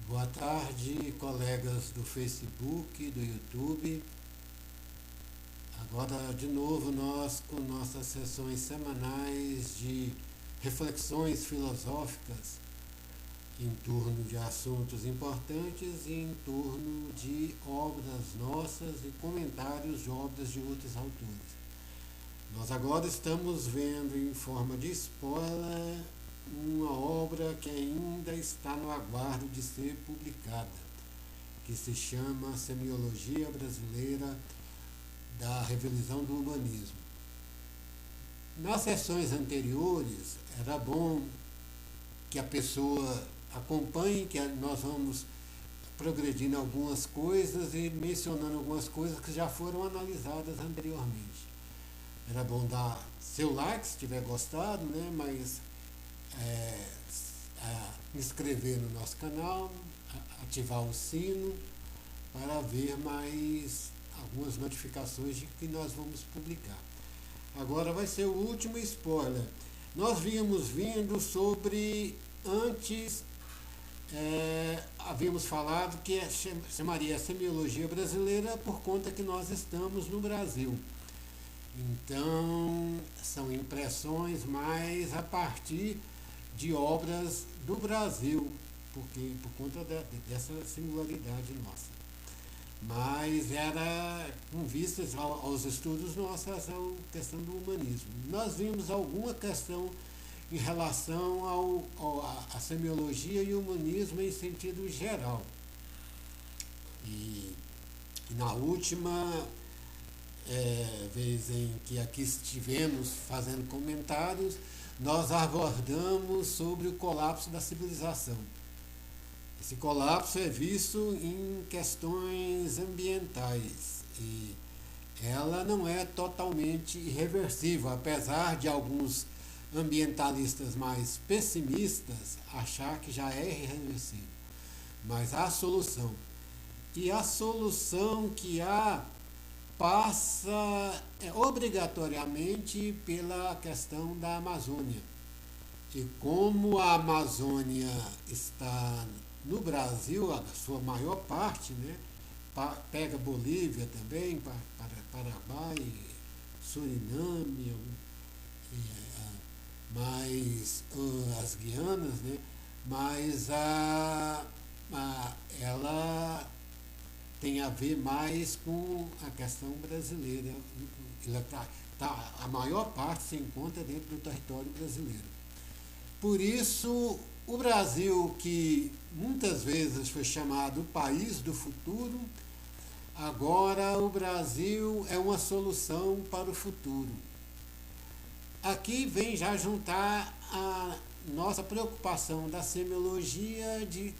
Boa tarde, colegas do Facebook, do YouTube. Agora, de novo, nós com nossas sessões semanais de reflexões filosóficas em torno de assuntos importantes e em torno de obras nossas e comentários de obras de outros autores. Nós agora estamos vendo em forma de spoiler uma obra que ainda está no aguardo de ser publicada, que se chama Semiologia Brasileira da Revisão do Humanismo. Nas sessões anteriores, era bom que a pessoa acompanhe, que nós vamos progredindo algumas coisas e mencionando algumas coisas que já foram analisadas anteriormente. Era bom dar seu like se tiver gostado, né? Mas inscrever no nosso canal, ativar o sino para ver mais algumas notificações de que nós vamos publicar. Agora vai ser o último spoiler. Nós vínhamos vindo sobre, antes havíamos falado que chamaria Semiologia Brasileira por conta que nós estamos no Brasil. Então, são impressões mais a partir de obras do Brasil, porque por conta dessa singularidade nossa. Mas era com vistas aos estudos nossos, a questão do humanismo. Nós vimos alguma questão em relação à semiologia e o humanismo em sentido geral. E na última vez em que aqui estivemos fazendo comentários, nós abordamos sobre o colapso da civilização. Esse colapso é visto em questões ambientais e ela não é totalmente irreversível, apesar de alguns ambientalistas mais pessimistas achar que já é irreversível. Mas há solução. E a solução que há passa obrigatoriamente pela questão da Amazônia. E como a Amazônia está no Brasil, a sua maior parte, né, pega Bolívia também, Paraguai, Suriname, mais as Guianas, né, mas ela tem a ver mais com a questão brasileira. A maior parte se encontra dentro do território brasileiro. Por isso, o Brasil, que muitas vezes foi chamado o país do futuro, agora o Brasil é uma solução para o futuro. Aqui vem já juntar a nossa preocupação da semiologia de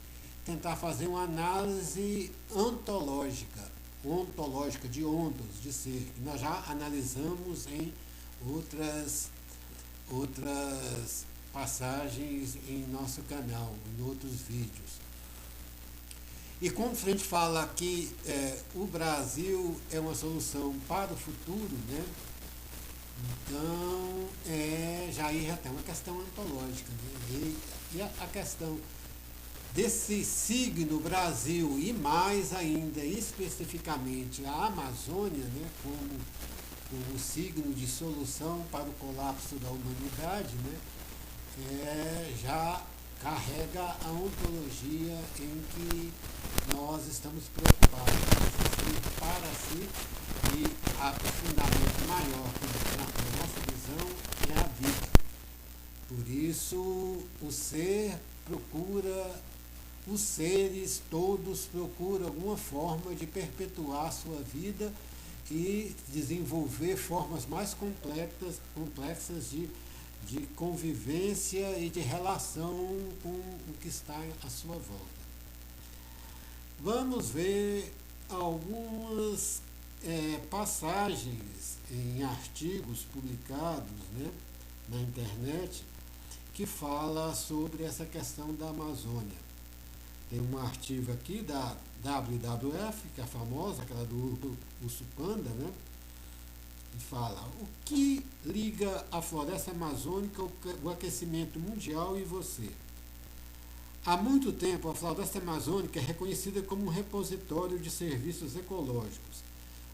tentar fazer uma análise ontológica de ontos, de ser, que nós já analisamos em outras passagens em nosso canal, em outros vídeos. E como a gente fala que o Brasil é uma solução para o futuro, né? Então já tem uma questão ontológica, né? E a questão desse signo Brasil e mais ainda especificamente a Amazônia, né, como signo de solução para o colapso da humanidade, né, já carrega a ontologia em que nós estamos preocupados para si, e o fundamento maior da nossa visão é a vida. Por isso os seres todos procuram alguma forma de perpetuar a sua vida e desenvolver formas mais complexas de convivência e de relação com o que está à sua volta. Vamos ver algumas passagens em artigos publicados, né, na internet, que fala sobre essa questão da Amazônia. Tem um artigo aqui da WWF, que é a famosa, aquela do urso panda, né? E fala: o que liga a floresta amazônica, o aquecimento mundial e você? Há muito tempo, a floresta amazônica é reconhecida como um repositório de serviços ecológicos,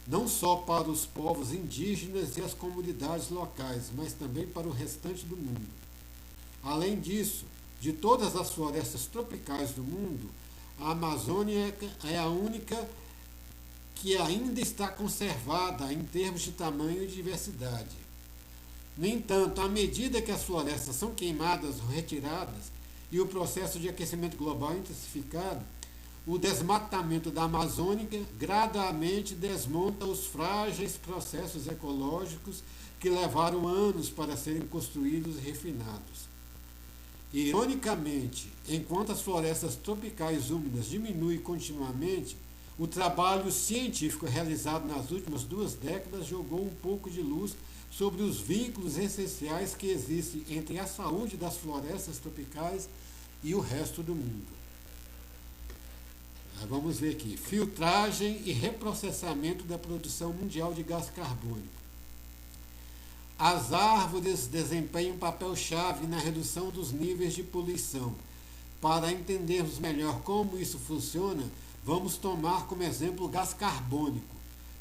não só para os povos indígenas e as comunidades locais, mas também para o restante do mundo. Além disso, de todas as florestas tropicais do mundo, a Amazônia é a única que ainda está conservada em termos de tamanho e diversidade. No entanto, à medida que as florestas são queimadas ou retiradas e o processo de aquecimento global é intensificado, o desmatamento da Amazônia gradualmente desmonta os frágeis processos ecológicos que levaram anos para serem construídos e refinados. Ironicamente, enquanto as florestas tropicais úmidas diminuem continuamente, o trabalho científico realizado nas últimas 2 décadas jogou um pouco de luz sobre os vínculos essenciais que existem entre a saúde das florestas tropicais e o resto do mundo. Vamos ver aqui. Filtragem e reprocessamento da produção mundial de gás carbônico. As árvores desempenham um papel-chave na redução dos níveis de poluição. Para entendermos melhor como isso funciona, vamos tomar como exemplo o gás carbônico,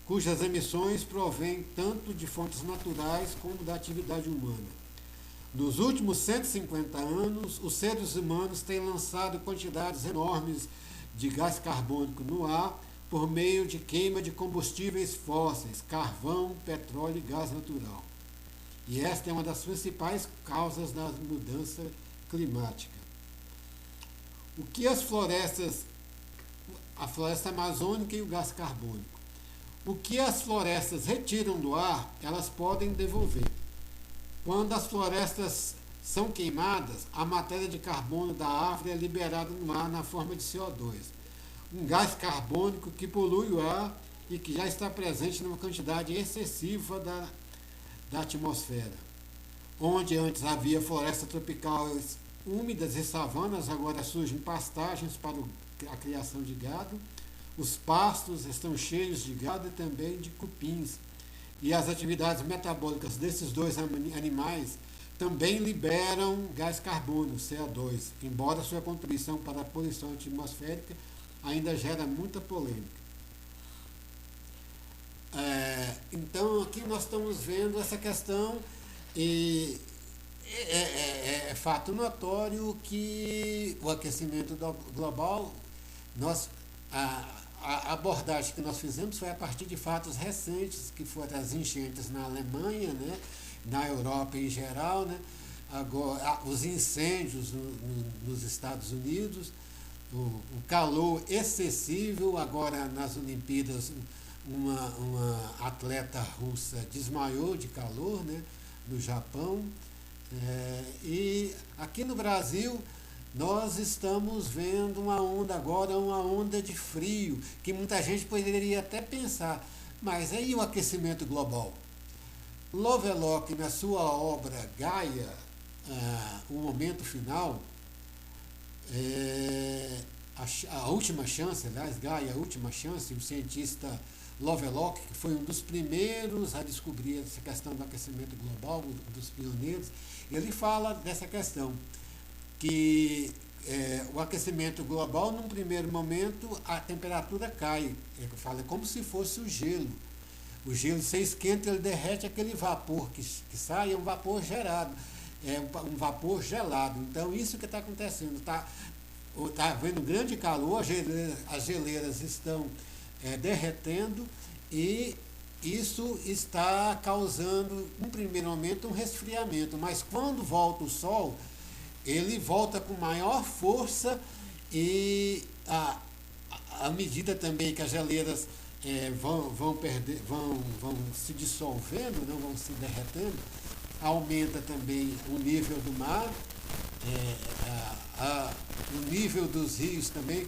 cujas emissões provêm tanto de fontes naturais como da atividade humana. Nos últimos 150 anos, os seres humanos têm lançado quantidades enormes de gás carbônico no ar por meio de queima de combustíveis fósseis, carvão, petróleo e gás natural. E esta é uma das principais causas da mudança climática. O que a floresta amazônica e o gás carbônico. O que as florestas retiram do ar, elas podem devolver. Quando as florestas são queimadas, a matéria de carbono da árvore é liberada no ar na forma de CO2, um gás carbônico que polui o ar e que já está presente numa quantidade excessiva da atmosfera. Onde antes havia florestas tropicais úmidas e savanas, agora surgem pastagens para a criação de gado. Os pastos estão cheios de gado e também de cupins. E as atividades metabólicas desses dois animais também liberam gás carbônico, CO2, embora sua contribuição para a poluição atmosférica ainda gera muita polêmica. Então, aqui nós estamos vendo essa questão e é fato notório que o aquecimento global, a abordagem que nós fizemos foi a partir de fatos recentes, que foram as enchentes na Alemanha, né, na Europa em geral, né, agora, os incêndios nos Estados Unidos, o calor excessivo, agora nas Olimpíadas uma atleta russa desmaiou de calor, né, no Japão, e aqui no Brasil nós estamos vendo uma onda de frio, que muita gente poderia até pensar, mas aí o aquecimento global? Lovelock, na sua obra Gaia, O Momento Final, a última chance, aliás, Gaia, a última chance, o cientista Lovelock, que foi um dos primeiros a descobrir essa questão do aquecimento global, um dos pioneiros, ele fala dessa questão, que o aquecimento global, num primeiro momento, a temperatura cai. Ele fala, é como se fosse o gelo. O gelo, se esquenta, ele derrete aquele vapor que sai, é um vapor gerado, é um vapor gelado. Então, isso que está acontecendo. Está havendo grande calor, as geleiras estão derretendo e isso está causando, num primeiro momento, um resfriamento. Mas quando volta o sol, ele volta com maior força e à medida também que as geleiras vão se dissolvendo, não vão se derretendo, aumenta também o nível do mar, o nível dos rios também,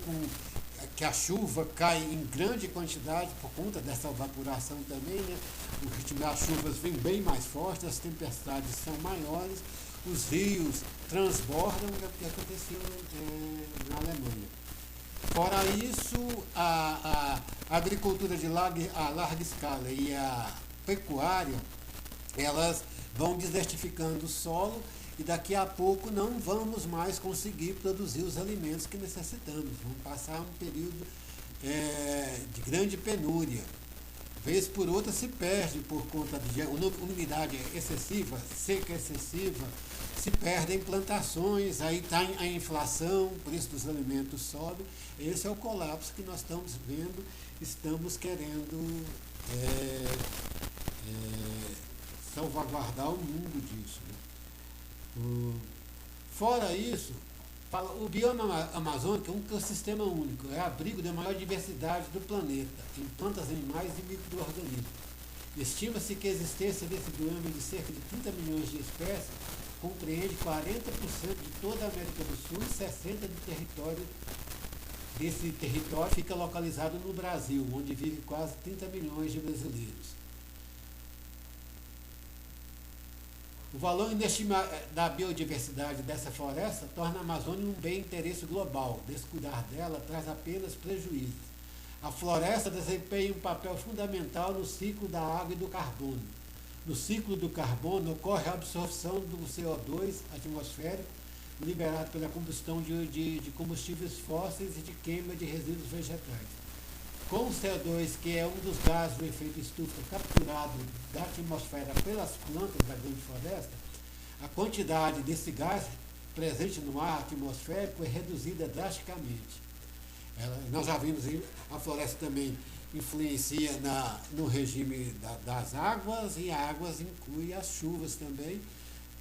que a chuva cai em grande quantidade por conta dessa evaporação também, né? O ritmo das chuvas vem bem mais forte, as tempestades são maiores, os rios transbordam, o que aconteceu na Alemanha. Fora isso, a agricultura a larga escala e a pecuária, elas vão desertificando o solo e daqui a pouco não vamos mais conseguir produzir os alimentos que necessitamos. Vamos passar um período de grande penúria. Vez por outra se perde por conta de umidade excessiva, seca excessiva, se perdem plantações, aí está a inflação, o preço dos alimentos sobe. Esse é o colapso que nós estamos vendo, estamos querendo salvaguardar o mundo disso. Né? Fora isso, o bioma amazônico é um ecossistema único, é abrigo da maior diversidade do planeta, em plantas, animais e micro-organismos. Estima-se que a existência desse bioma de cerca de 30 milhões de espécies compreende 40% de toda a América do Sul e 60% do território. Desse território fica localizado no Brasil, onde vive quase 30 milhões de brasileiros. O valor inestimável da biodiversidade dessa floresta torna a Amazônia um bem de interesse global. Descuidar dela traz apenas prejuízos. A floresta desempenha um papel fundamental no ciclo da água e do carbono. No ciclo do carbono ocorre a absorção do CO2 atmosférico liberado pela combustão de combustíveis fósseis e de queima de resíduos vegetais. Com o CO2, que é um dos gases do efeito estufa capturado da atmosfera pelas plantas da grande floresta, a quantidade desse gás presente no ar atmosférico é reduzida drasticamente. Nós já vimos a floresta também influencia no regime das águas, e águas inclui as chuvas também,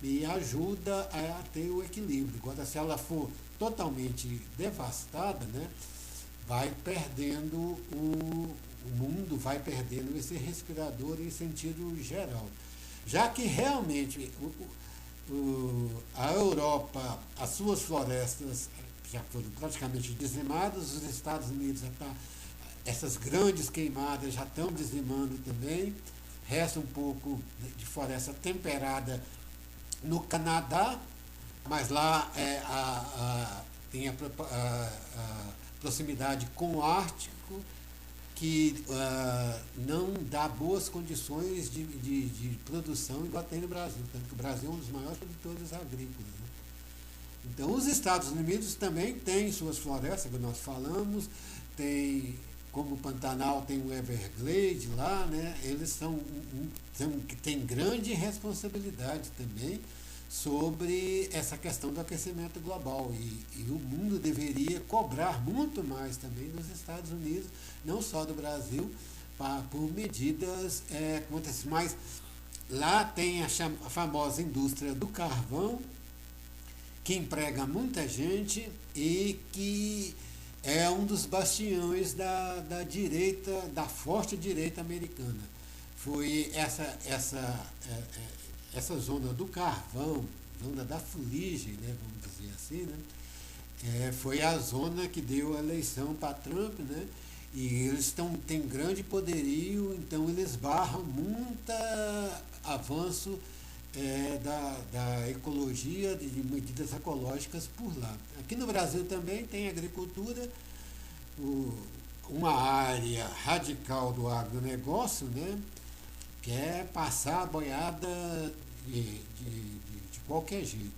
e ajuda a ter o equilíbrio. Agora, se ela for totalmente devastada, né, vai perdendo o mundo, vai perdendo esse respirador em sentido geral. Já que realmente a Europa, as suas florestas já foram praticamente dizimadas, os Estados Unidos essas grandes queimadas já estão dizimando também, resta um pouco de floresta temperada no Canadá, mas lá tem a proximidade com o Ártico, que não dá boas condições de produção igual tem no Brasil, tanto que o Brasil é um dos maiores produtores agrícolas. Né? Então, os Estados Unidos também têm suas florestas, que nós falamos, tem, como o Pantanal tem o Everglade lá, né? Eles têm grande responsabilidade também sobre essa questão do aquecimento global, e o mundo deveria cobrar muito mais também dos Estados Unidos, não só do Brasil, por medidas mas lá tem a famosa indústria do carvão, que emprega muita gente e que é um dos bastiões da direita, da forte direita americana. Foi essa zona do carvão, zona da fuligem, né, vamos dizer assim, né, foi a zona que deu a eleição para Trump, né, e eles têm grande poderio, então eles barram muito avanço da ecologia, de medidas ecológicas por lá. Aqui no Brasil também tem agricultura, uma área radical do agronegócio, né, quer passar a boiada de qualquer jeito.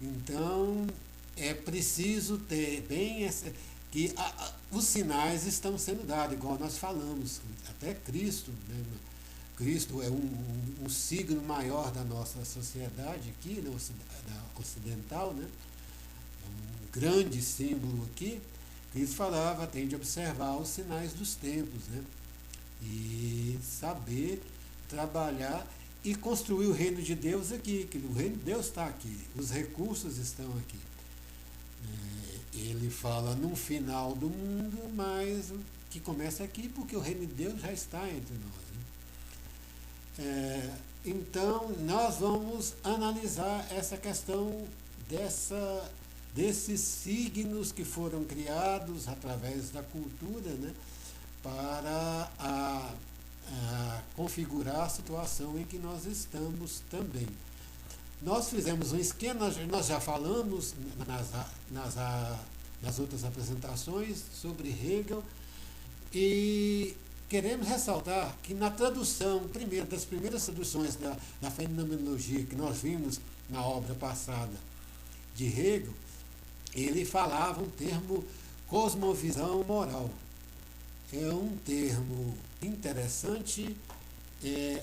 Então, é preciso ter bem que os sinais estão sendo dados, igual nós falamos, até Cristo, né? Cristo é um signo maior da nossa sociedade aqui, da ocidental, né? Um grande símbolo aqui. Cristo falava, tem de observar os sinais dos tempos, né? E saber trabalhar e construir o reino de Deus aqui, que o reino de Deus está aqui, os recursos estão aqui. Ele fala no final do mundo, mas que começa aqui, porque o reino de Deus já está entre nós. Né? Então, nós vamos analisar essa questão desses signos que foram criados através da cultura, né, para configurar a situação em que nós estamos também. Nós fizemos um esquema, nós já falamos nas outras apresentações sobre Hegel, e queremos ressaltar que na tradução, das primeiras traduções da fenomenologia que nós vimos na obra passada de Hegel, ele falava um termo cosmovisão moral. É um termo interessante,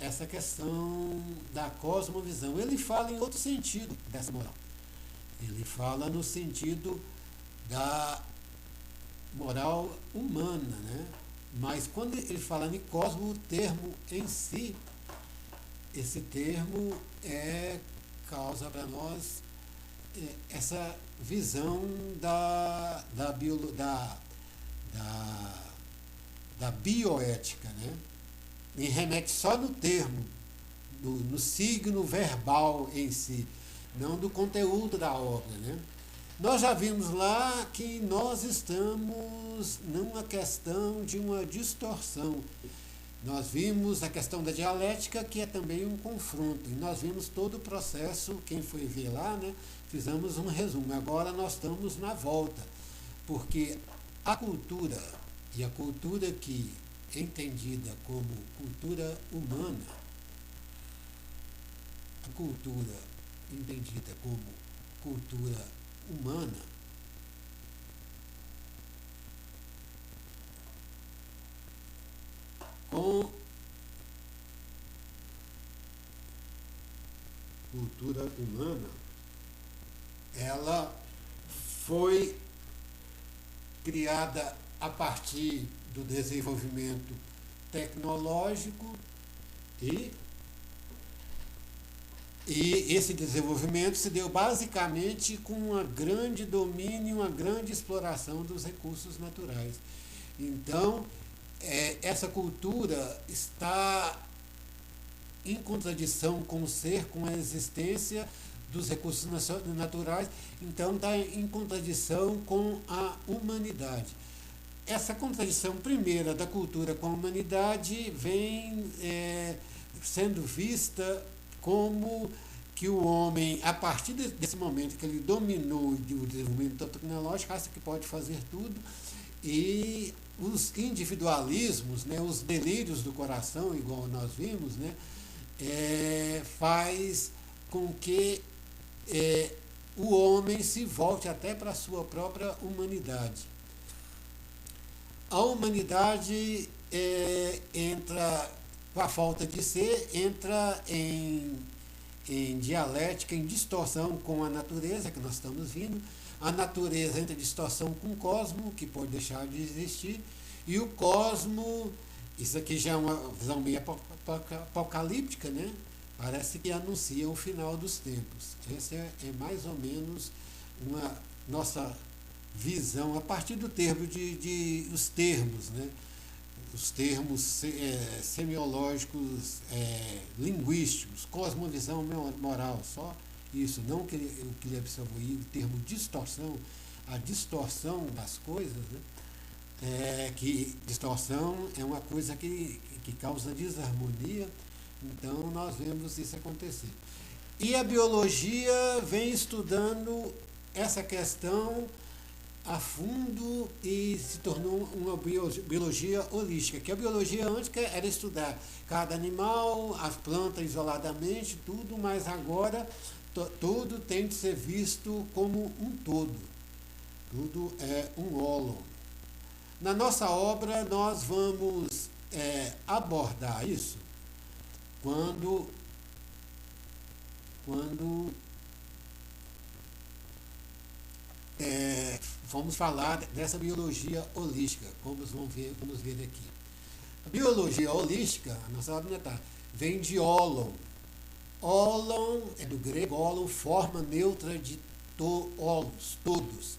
essa questão da cosmovisão. Ele fala em outro sentido dessa moral. Ele fala no sentido da moral humana, né? Mas quando ele fala em cosmo, o termo em si, esse termo causa para nós essa visão da bioética, né? E remete só no termo, no signo verbal em si, não do conteúdo da obra, né? Nós já vimos lá que nós estamos numa questão de uma distorção. Nós vimos a questão da dialética, que é também um confronto. E nós vimos todo o processo, quem foi ver lá, né? Fizemos um resumo. Agora nós estamos na volta, porque a cultura, e a cultura aqui entendida como cultura humana, a cultura entendida como cultura humana, com cultura humana, ela foi criada a partir do desenvolvimento tecnológico e esse desenvolvimento se deu basicamente com um grande domínio, uma grande exploração dos recursos naturais. Então, essa cultura está em contradição com o ser, com a existência dos recursos naturais, então está em contradição com a humanidade. Essa contradição primeira da cultura com a humanidade vem sendo vista como que o homem, a partir desse momento que ele dominou o desenvolvimento tecnológico, acha que pode fazer tudo, e os individualismos, né, os delírios do coração, igual nós vimos, né, faz com que o homem se volte até para a sua própria humanidade. A humanidade entra, com a falta de ser, entra em dialética, em distorção com a natureza, que nós estamos vendo. A natureza entra em distorção com o cosmo, que pode deixar de existir, e o cosmo, isso aqui já é uma visão meio apocalíptica, né? Parece que anuncia o final dos tempos. Essa é mais ou menos uma nossa visão, a partir do termo os termos, né? Os termos semiológicos, linguísticos, cosmovisão moral, só isso, não que eu queria absorver o termo distorção, a distorção das coisas, né? Que distorção é uma coisa que causa desarmonia, então nós vemos isso acontecer. E a biologia vem estudando essa questão a fundo e se tornou uma biologia holística, que a biologia antes era estudar cada animal, as plantas isoladamente, tudo, mas agora tudo tem de ser visto como um todo. Tudo é um hólon. Na nossa obra nós vamos abordar isso quando vamos falar dessa biologia holística, como vamos ver aqui. A biologia holística, a nossa obra vem de hólon. Hólon é do grego, hólon, forma neutra de holos, todos.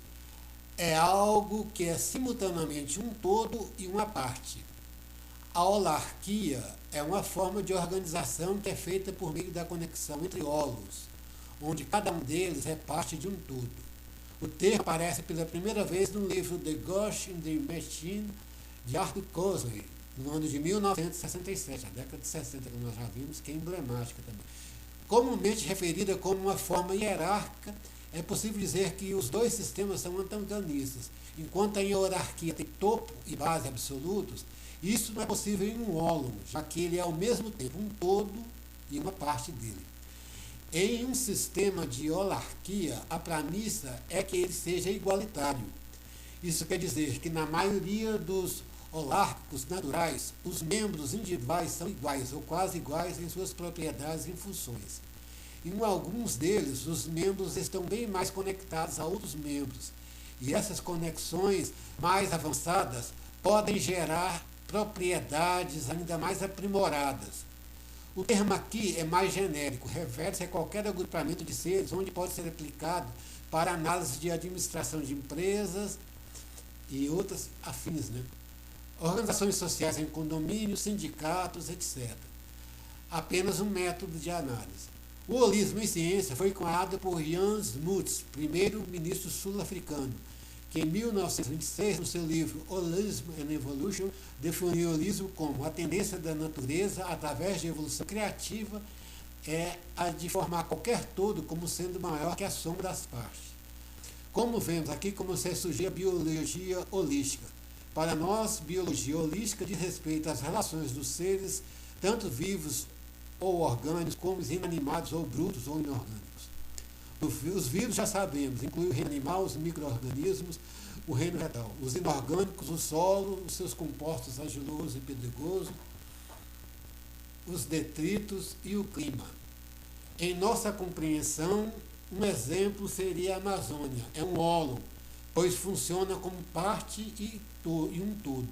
É algo que é simultaneamente um todo e uma parte. A holarquia é uma forma de organização que é feita por meio da conexão entre holos, onde cada um deles é parte de um todo. O termo aparece pela primeira vez no livro The Ghost in the Machine, de Arthur Koestler, no ano de 1967, a década de 60, que nós já vimos, que é emblemática também. Comumente referida como uma forma hierárquica, é possível dizer que os dois sistemas são antagonistas. Enquanto a hierarquia tem topo e base absolutos, isso não é possível em um hólon, já que ele é ao mesmo tempo um todo e uma parte dele. Em um sistema de holarquia, a premissa é que ele seja igualitário. Isso quer dizer que na maioria dos holárquicos naturais, os membros individuais são iguais ou quase iguais em suas propriedades e funções. Em alguns deles, os membros estão bem mais conectados a outros membros, e essas conexões mais avançadas podem gerar propriedades ainda mais aprimoradas. O termo aqui é mais genérico, refere-se a qualquer agrupamento de seres onde pode ser aplicado para análise de administração de empresas e outras afins, né? Organizações sociais em condomínios, sindicatos, etc. Apenas um método de análise. O holismo em ciência foi cunhado por Jan Smuts, primeiro-ministro sul-africano, que em 1926, no seu livro Holism and Evolution, definiu o holismo como a tendência da natureza, através de evolução criativa, a de formar qualquer todo como sendo maior que a soma das partes. Como vemos aqui, como se surgiu a biologia holística. Para nós, biologia holística diz respeito às relações dos seres, tanto vivos ou orgânicos, como inanimados ou brutos ou inorgânicos. Os vírus já sabemos, inclui o reino animal, os micro-organismos, o reino vegetal. Os inorgânicos, o solo, os seus compostos argiloso e pedregoso, os detritos e o clima. Em nossa compreensão, um exemplo seria a Amazônia. É um holo, pois funciona como parte e um todo.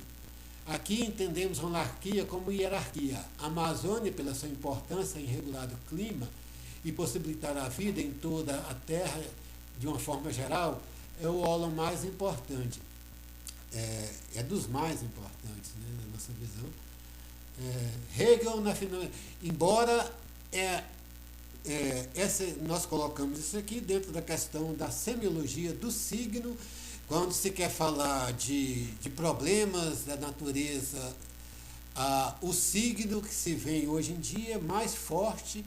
Aqui entendemos holarquia como hierarquia. A Amazônia, pela sua importância em regular o clima e possibilitar a vida em toda a Terra, de uma forma geral, é o holo mais importante. É dos mais importantes, né, na nossa visão. Hegel, embora nós colocamos isso aqui dentro da questão da semiologia do signo, quando se quer falar de problemas da natureza, o signo que se vê hoje em dia mais forte,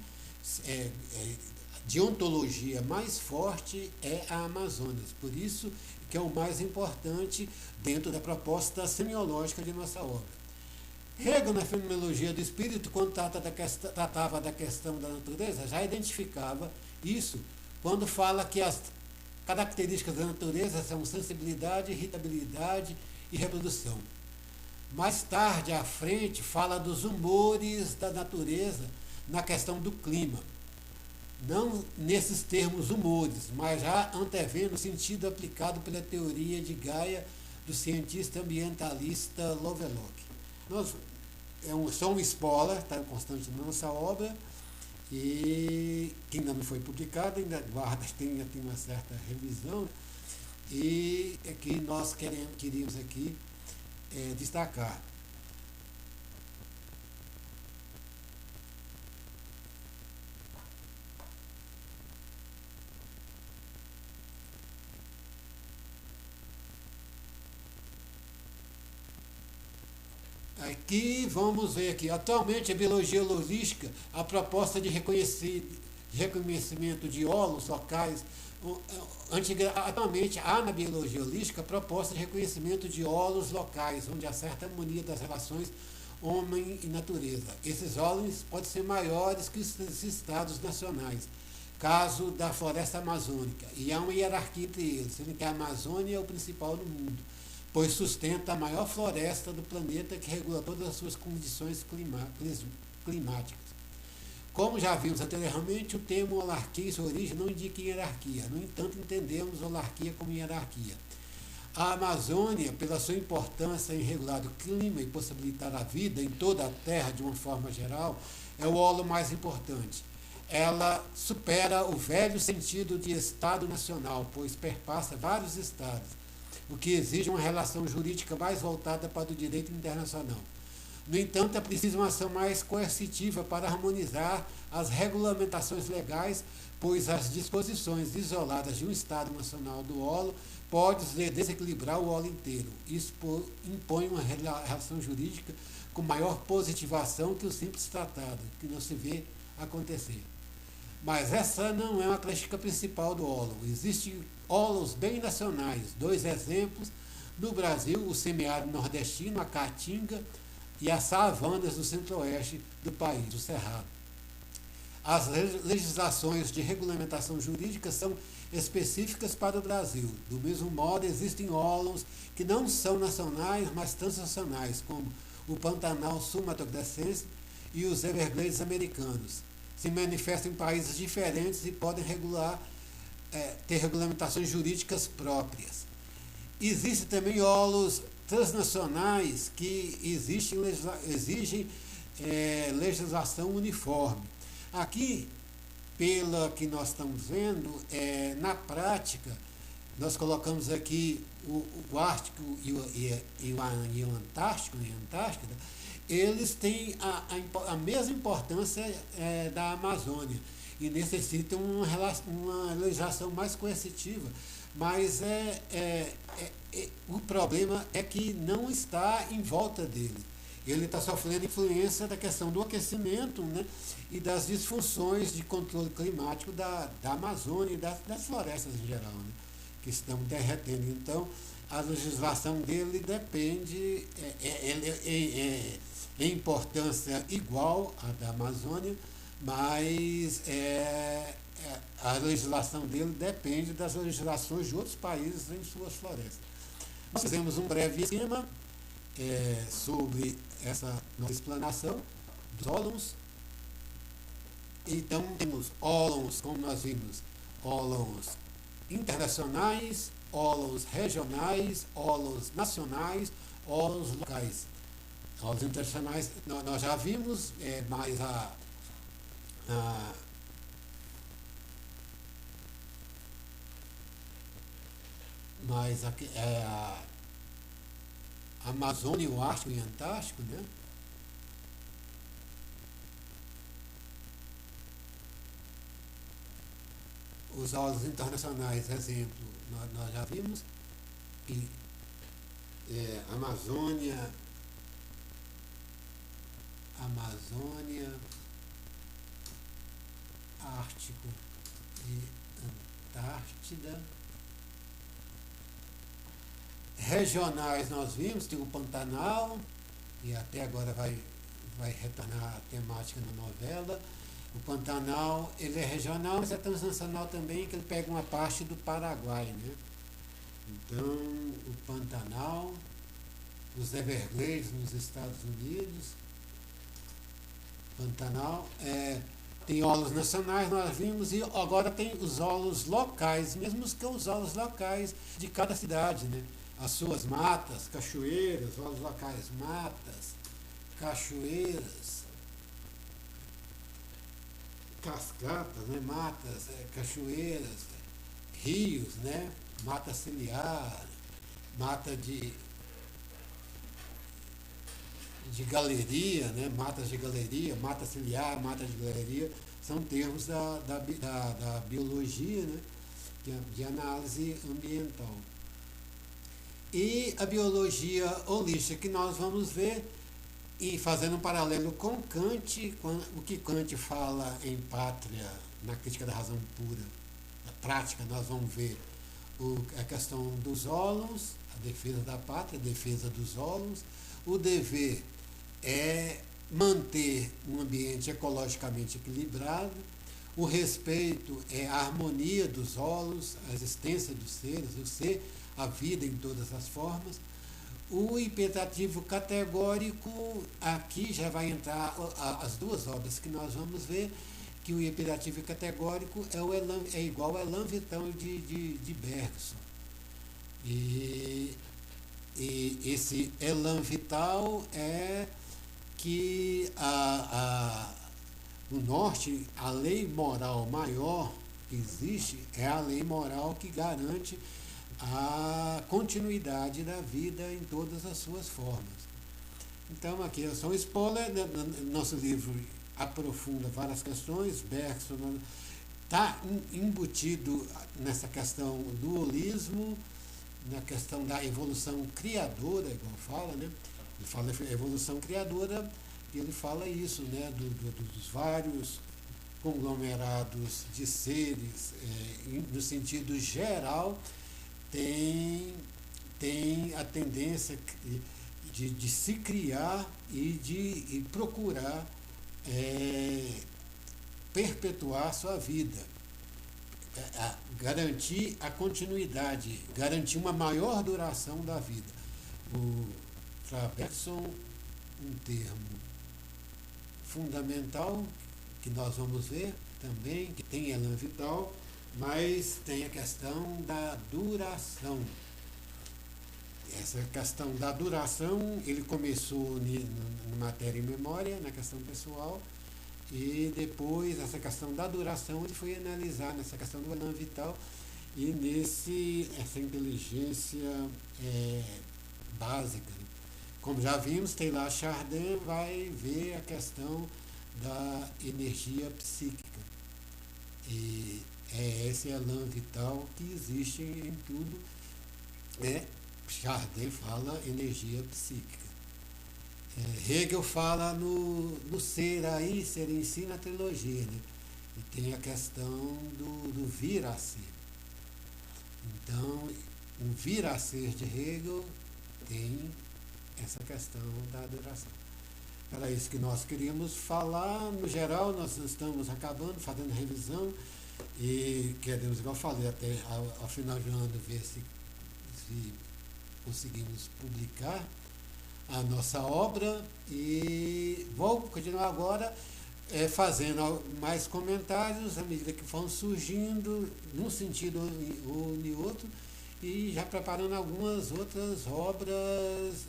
de ontologia mais forte, é a Amazonas. Por isso que é o mais importante dentro da proposta semiológica de nossa obra. Hegel, na fenomenologia do espírito, quando tratava da questão da natureza, já identificava isso quando fala que as características da natureza são sensibilidade, irritabilidade e reprodução. Mais tarde, à frente, fala dos humores da natureza na questão do clima. Não nesses termos humores, mas já antevendo o sentido aplicado pela teoria de Gaia do cientista ambientalista Lovelock. Só um spoiler, está constante na nossa obra, e que ainda não foi publicada, ainda guarda, tem uma certa revisão, e é que nós queríamos aqui destacar. Aqui vamos ver aqui. Atualmente a biologia holística, a proposta de reconhecimento de holos locais. Atualmente há na biologia holística a proposta de reconhecimento de holos locais, onde há certa harmonia das relações homem e natureza. Esses holos podem ser maiores que os estados nacionais, caso da floresta amazônica, e há uma hierarquia entre eles, sendo que a Amazônia é o principal no mundo, pois sustenta a maior floresta do planeta que regula todas as suas condições climáticas. Como já vimos anteriormente, o termo holarquia em sua origem não indica hierarquia. No entanto, entendemos holarquia como hierarquia. A Amazônia, pela sua importância em regular o clima e possibilitar a vida em toda a Terra de uma forma geral, é o holo mais importante. Ela supera o velho sentido de Estado nacional, pois perpassa vários estados, o que exige uma relação jurídica mais voltada para o direito internacional. No entanto, é preciso uma ação mais coercitiva para harmonizar as regulamentações legais, pois as disposições isoladas de um Estado nacional do holo podem desequilibrar o holo inteiro. Isso impõe uma relação jurídica com maior positivação que o simples tratado, que não se vê acontecer. Mas essa não é uma característica principal do holo. Existem holos bem nacionais. 2 exemplos: no Brasil, o semiárido nordestino, a Caatinga, e as savanas do centro-oeste do país, o Cerrado. As legislações de regulamentação jurídica são específicas para o Brasil. Do mesmo modo, existem órgãos que não são nacionais, mas transnacionais, como o Pantanal sul-mato-grossense e os Everglades americanos. Se manifestam em países diferentes e podem ter regulamentações jurídicas próprias. Existem também órgãos transnacionais que exigem legislação uniforme. Aqui, pela que nós estamos vendo, na prática, nós colocamos aqui o Ártico e o Antártico, e a Antártida, eles têm a mesma importância da Amazônia e necessitam uma legislação mais coercitiva, mas o problema é que não está em volta dele. Ele está sofrendo influência da questão do aquecimento, né, e das disfunções de controle climático da Amazônia e das florestas em geral, né, que estão derretendo. Então, a legislação dele depende, em importância igual à da Amazônia, mas a legislação dele depende das legislações de outros países em suas florestas. Nós fizemos um breve esquema sobre essa nossa explanação dos órgãos. Então, temos órgãos, como nós vimos, órgãos internacionais, órgãos regionais, órgãos nacionais, órgãos locais. Órgãos internacionais, nós já vimos, mas a Amazônia, o Ártico e o Antártico, né? Os órgãos internacionais, exemplo, nós já vimos que Amazônia, Ártico e Antártida. Regionais nós vimos, tem o Pantanal, e até agora vai retornar a temática na novela. O Pantanal, ele é regional, mas é transnacional também, que ele pega uma parte do Paraguai, né? Então, o Pantanal, os Everglades nos Estados Unidos, Pantanal, tem órgãos nacionais, nós vimos, e agora tem os órgãos locais, mesmo que os órgãos locais de cada cidade, né? As suas matas, cachoeiras, órgãos locais, matas, cachoeiras, cascatas, né? Matas, cachoeiras, rios, né? Mata ciliar, mata de galeria, né? Matas de galeria, mata ciliar, mata de galeria, são termos da biologia, né? de análise ambiental. E a biologia holística, que nós vamos ver, e fazendo um paralelo com Kant, o que Kant fala em Pátria, na crítica da razão pura, na prática, nós vamos ver a questão dos órgãos, a defesa da pátria, a defesa dos órgãos. O dever é manter um ambiente ecologicamente equilibrado. O respeito é a harmonia dos órgãos, a existência dos seres, o ser, a vida em todas as formas. O imperativo categórico, aqui já vai entrar as duas obras que nós vamos ver, que o imperativo categórico é igual ao Elan Vital de Bergson. E esse Elan Vital é que no norte, a lei moral maior que existe é a lei moral que garante a continuidade da vida em todas as suas formas. Então, aqui é só um spoiler, né? Nosso livro aprofunda várias questões. Bergson está embutido nessa questão do holismo, na questão da evolução criadora, igual fala, né? Ele fala evolução criadora e ele fala isso, né? Dos vários conglomerados de seres, no sentido geral, tem a tendência de se criar e de procurar perpetuar sua vida, garantir a continuidade, garantir uma maior duração da vida. O Traberson, um termo fundamental, que nós vamos ver também, que tem elan vital, mas tem a questão da duração. Essa questão da duração, ele começou na matéria e memória, na questão pessoal, e depois essa questão da duração ele foi analisar nessa questão do elan vital e essa inteligência básica. Como já vimos, Teilhard Chardin vai ver a questão da energia psíquica. E é esse elan vital que existe em tudo. Chardin fala energia psíquica. Hegel fala no ser aí, ser em si na trilogia, né? E tem a questão do vir a ser. Então, o vir a ser de Hegel tem essa questão da duração. Era isso que nós queríamos falar. No geral, nós estamos acabando, fazendo revisão e queremos, igual eu falei, até ao final de ano ver se conseguimos publicar a nossa obra, e vou continuar agora fazendo mais comentários à medida que vão surgindo, num sentido ou em outro, e já preparando algumas outras obras,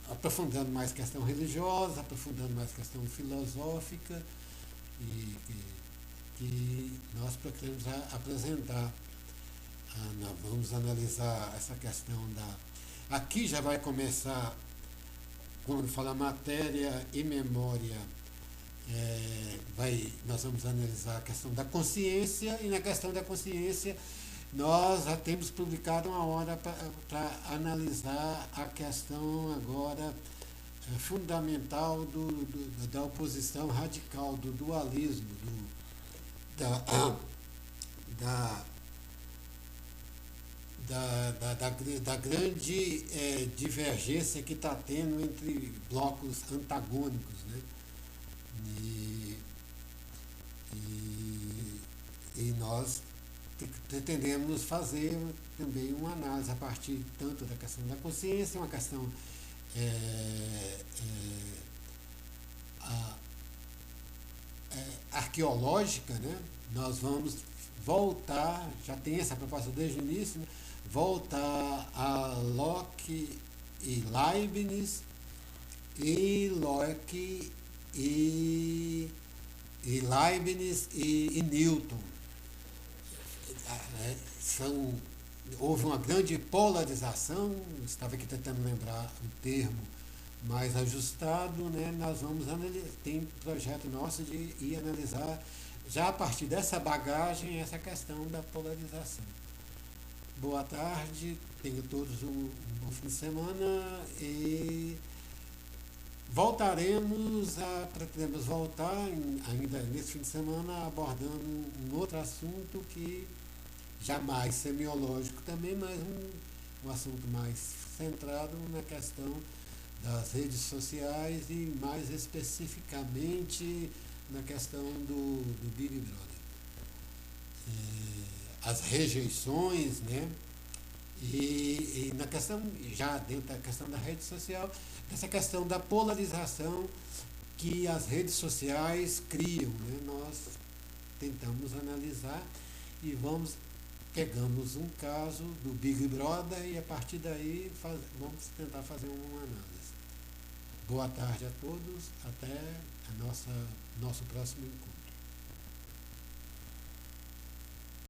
aprofundando mais questão religiosa, aprofundando mais questão filosófica, e que nós pretendemos apresentar. Nós vamos analisar essa questão Aqui já vai começar, quando fala matéria e memória, nós vamos analisar a questão da consciência, e na questão da consciência nós já temos publicado uma hora para analisar a questão agora fundamental da oposição radical, do dualismo, da grande divergência que está tendo entre blocos antagônicos, né? E nós pretendemos fazer também uma análise a partir tanto da questão da consciência, uma questão arqueológica, né? Nós vamos voltar, já tem essa proposta desde o início, né? Voltar a Locke e Leibniz, e Locke e Leibniz e Newton. Houve uma grande polarização, estava aqui tentando lembrar o termo mais ajustado, né? Nós vamos analisar, tem projeto nosso de ir analisar, já a partir dessa bagagem, essa questão da polarização. Boa tarde, tenham todos um bom fim de semana, e pretendemos voltar ainda nesse fim de semana abordando um outro assunto que jamais semiológico também, mas um assunto mais centrado na questão das redes sociais e mais especificamente na questão do Big Brother. As rejeições, né? E na questão, já dentro da questão da rede social, essa questão da polarização que as redes sociais criam, né? Nós tentamos analisar e pegamos um caso do Big Brother e a partir daí vamos tentar fazer uma análise. Boa tarde a todos, até nosso próximo encontro.